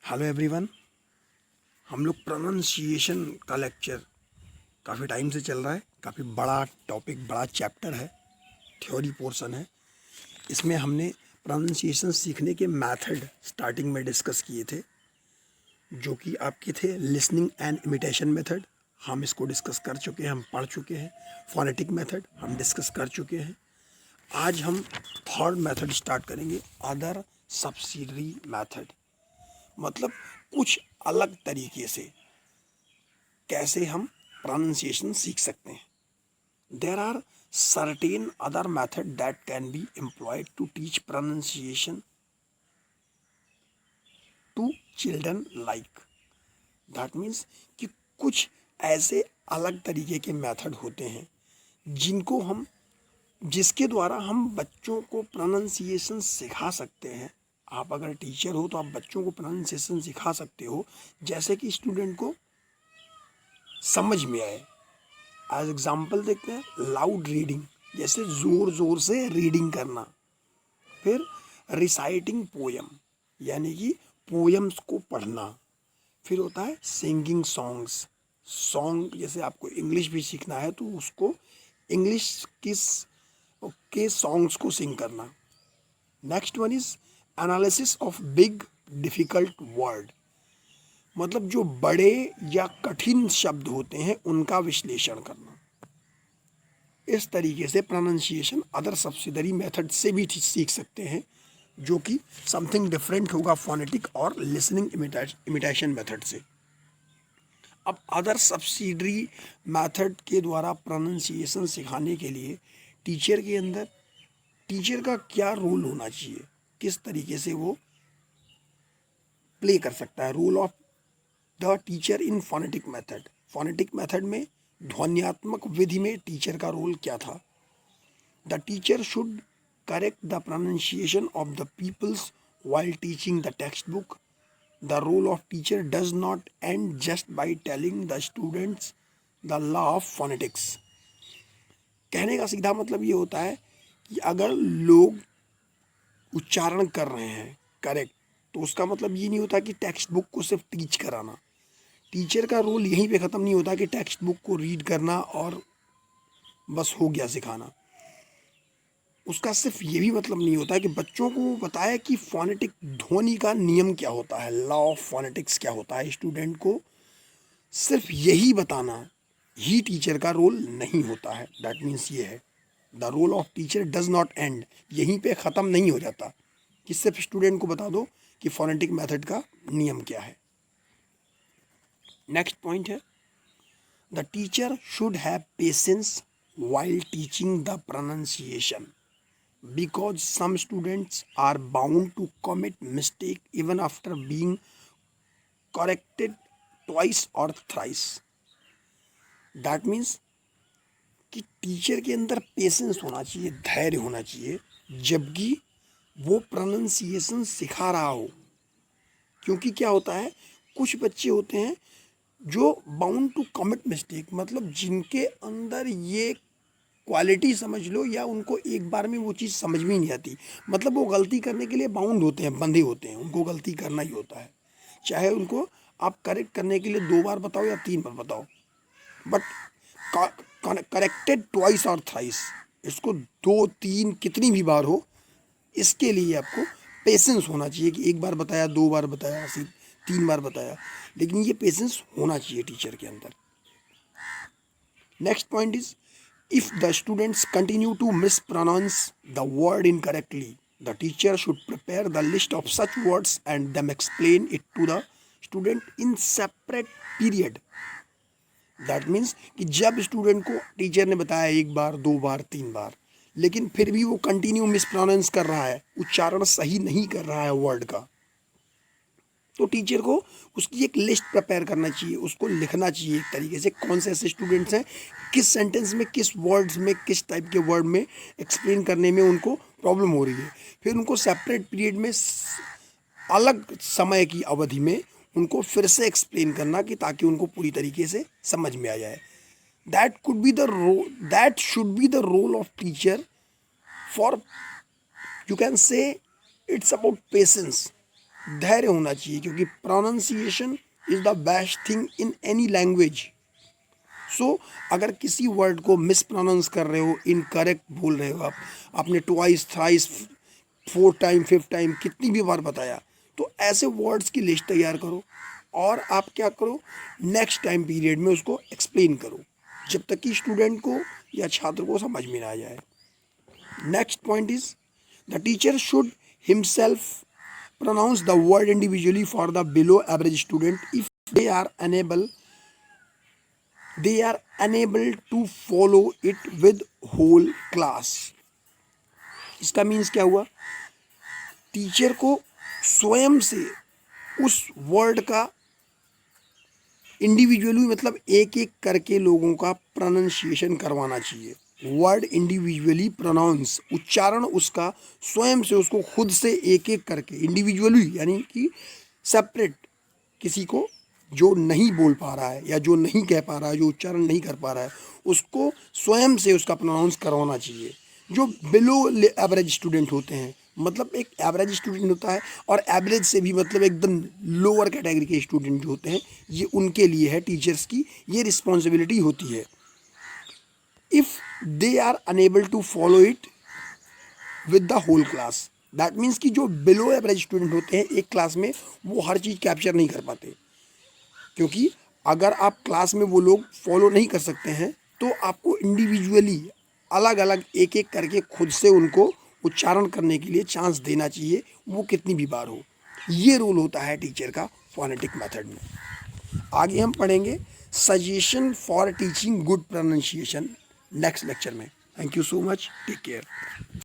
Hello everyone. हम लोग pronunciation का लेक्चर काफ़ी टाइम से चल रहा है। काफ़ी बड़ा टॉपिक, बड़ा चैप्टर है, थ्योरी पोर्शन है। इसमें हमने प्रोनाउंसिएशन सीखने के मेथड स्टार्टिंग में डिस्कस किए थे, जो कि आपके थे लिसनिंग एंड इमिटेशन मेथड। हम इसको डिस्कस कर चुके हैं, हम पढ़ चुके हैं। फोनेटिक मेथड हम डिस्कस कर चुके हैं। आज हम थर्ड मेथड स्टार्ट करेंगे, अदर सब्सिडरी मेथड। मतलब कुछ अलग तरीके से कैसे हम प्रोनाउंसिएशन सीख सकते हैं। There are certain other method that can be employed to teach pronunciation to children like. That means कि कुछ ऐसे अलग तरीके के मेथड होते हैं जिसके द्वारा हम बच्चों को प्रोनाउंसिएशन सिखा सकते हैं। आप अगर टीचर हो तो आप बच्चों को प्रोनाउंसिएशन सिखा सकते हो, जैसे कि स्टूडेंट को समझ में आए। एज एग्जाम्पल देखते हैं, लाउड रीडिंग, जैसे ज़ोर ज़ोर से रीडिंग करना। फिर रिसाइटिंग पोयम, यानी कि पोयम्स को पढ़ना। फिर होता है सिंगिंग सॉन्ग्स। सॉन्ग, जैसे आपको इंग्लिश भी सीखना है तो उसको इंग्लिश के सॉन्ग्स को सिंग करना। Next one is analysis of big difficult word, मतलब जो बड़े या कठिन शब्द होते हैं उनका विश्लेषण करना। इस तरीके से प्रोनाउंसिएशन अदर सब्सिडरी मेथड से भी सीख सकते हैं, जो कि समथिंग डिफरेंट होगा फोनेटिक और लिसनिंग इमिटेशन मेथड से। अब अदर सब्सिडरी मेथड के द्वारा प्रोनाउंसिएशन सिखाने के लिए टीचर का क्या रोल होना चाहिए, किस तरीके से वो प्ले कर सकता है। Role of the teacher in phonetic method. Phonetic method में ध्वन्यात्मक विधि में टीचर का रोल क्या था। The teacher should correct the pronunciation of the peoples while teaching the textbook. The role of teacher does not end just by telling the students the law of phonetics. कहने का सीधा मतलब ये होता है कि अगर लोग उच्चारण कर रहे हैं करेक्ट, तो उसका मतलब ये नहीं होता कि टेक्स्ट बुक को सिर्फ टीच कराना। टीचर का रोल यहीं पे ख़त्म नहीं होता कि टेक्स्ट बुक को रीड करना और बस हो गया सिखाना। उसका सिर्फ ये भी मतलब नहीं होता कि बच्चों को बताया कि फोनेटिक ध्वनि का नियम क्या होता है, लॉ ऑफ फोनेटिक्स क्या होता है। स्टूडेंट को सिर्फ यही बताना ही टीचर का रोल नहीं होता है। दैट मीन्स ये है, the role of teacher does not end, यहीं पे ख़त्म नहीं हो जाता कि सिर्फ स्टूडेंट को बता दो कि फोनेटिक मेथड का नियम क्या है। नेक्स्ट पॉइंट है, the teacher should have patience while teaching the pronunciation, because some students are bound to commit mistake even after being corrected twice or thrice. That means कि टीचर के अंदर patience होना चाहिए, धैर्य होना चाहिए, जबकि वो प्रोनाउंसिएशन सिखा रहा हो। क्योंकि क्या होता है, कुछ बच्चे होते हैं जो बाउंड टू कमिट मिस्टेक, मतलब जिनके अंदर ये क्वालिटी समझ लो, या उनको एक बार में वो चीज़ समझ में ही नहीं आती। मतलब वो गलती करने के लिए बाउंड होते हैं, बंधे होते हैं, उनको गलती करना ही होता है। चाहे उनको आप करेक्ट करने के लिए 2 बार बताओ या 3 बार बताओ, बट करेक्टेड ट्वाइस और थ्राइस, इसको 2-3 कितनी भी बार हो, इसके लिए आपको पेशेंस होना चाहिए कि एक बार बताया, 2 बार बताया, 3 बार बताया, लेकिन ये पेशेंस होना चाहिए टीचर के अंदर। Next point is, if the students continue to mispronounce the word incorrectly, the teacher should prepare the list of such words and then explain it to the student in separate period. That means कि जब student को teacher ने बताया 1 बार, 2 बार, 3 बार, लेकिन फिर भी वो continue mispronounce कर रहा है, उच्चारण सही नहीं कर रहा है वर्ड का, तो टीचर को उसकी एक लिस्ट प्रिपेयर करना चाहिए, उसको लिखना चाहिए एक तरीके से, कौन से ऐसे स्टूडेंट्स हैं, किस सेंटेंस में, किस वर्ड्स में, किस टाइप के वर्ड में एक्सप्लेन करने में उनको प्रॉब्लम हो रही है। फिर उनको सेपरेट पीरियड में, अलग समय की अवधि में उनको फिर से एक्सप्लेन करना, कि ताकि उनको पूरी तरीके से समझ में आ जाए। That should be the role of teacher for, you can say it's about patience. धैर्य होना चाहिए, क्योंकि pronunciation is the best thing in any language. So अगर किसी वर्ड को मिस प्रोनाउंस कर रहे हो, इनकरेक्ट बोल रहे हो, आप आपने ट्वाइस थ्राइस 4 टाइम 5 टाइम कितनी भी बार बताया, तो ऐसे वर्ड्स की लिस्ट तैयार करो और आप क्या करो, नेक्स्ट टाइम पीरियड में उसको एक्सप्लेन करो, जब तक कि स्टूडेंट को या छात्र को समझ में ना आ जाए। Next point is the teacher should himself pronounce the word individually for the below average student if they are unable to follow it with whole class। इसका मीन्स क्या हुआ, टीचर को स्वयं से उस वर्ड का इंडिविजुअली, मतलब एक एक करके लोगों का प्रोनाउंसिएशन करवाना चाहिए। वर्ड इंडिविजुअली प्रोनाउंस, उच्चारण उसका स्वयं से, उसको खुद से एक एक करके, इंडिविजुअली यानी कि सेपरेट, किसी को जो नहीं बोल पा रहा है या जो नहीं कह पा रहा है, जो उच्चारण नहीं कर पा रहा है, उसको स्वयं से उसका प्रोनाउंस करवाना चाहिए। जो बिलो एवरेज स्टूडेंट होते हैं, मतलब एक एवरेज स्टूडेंट होता है और एवरेज से भी मतलब एकदम लोअर कैटेगरी के स्टूडेंट जो होते हैं, ये उनके लिए है, टीचर्स की ये रिस्पॉन्सिबिलिटी होती है। If they are unable to follow it with the whole class, that means कि जो बिलो एवरेज स्टूडेंट होते हैं एक क्लास में, वो हर चीज़ कैप्चर नहीं कर पाते, क्योंकि अगर आप क्लास में वो लोग फॉलो नहीं कर सकते हैं तो आपको इंडिविजुअली अलग अलग एक एक करके खुद से उनको उच्चारण करने के लिए चांस देना चाहिए, वो कितनी भी बार हो। ये रोल होता है टीचर का फोनेटिक मेथड में। आगे हम पढ़ेंगे suggestion for teaching good pronunciation next lecture में। Thank you so much, take care.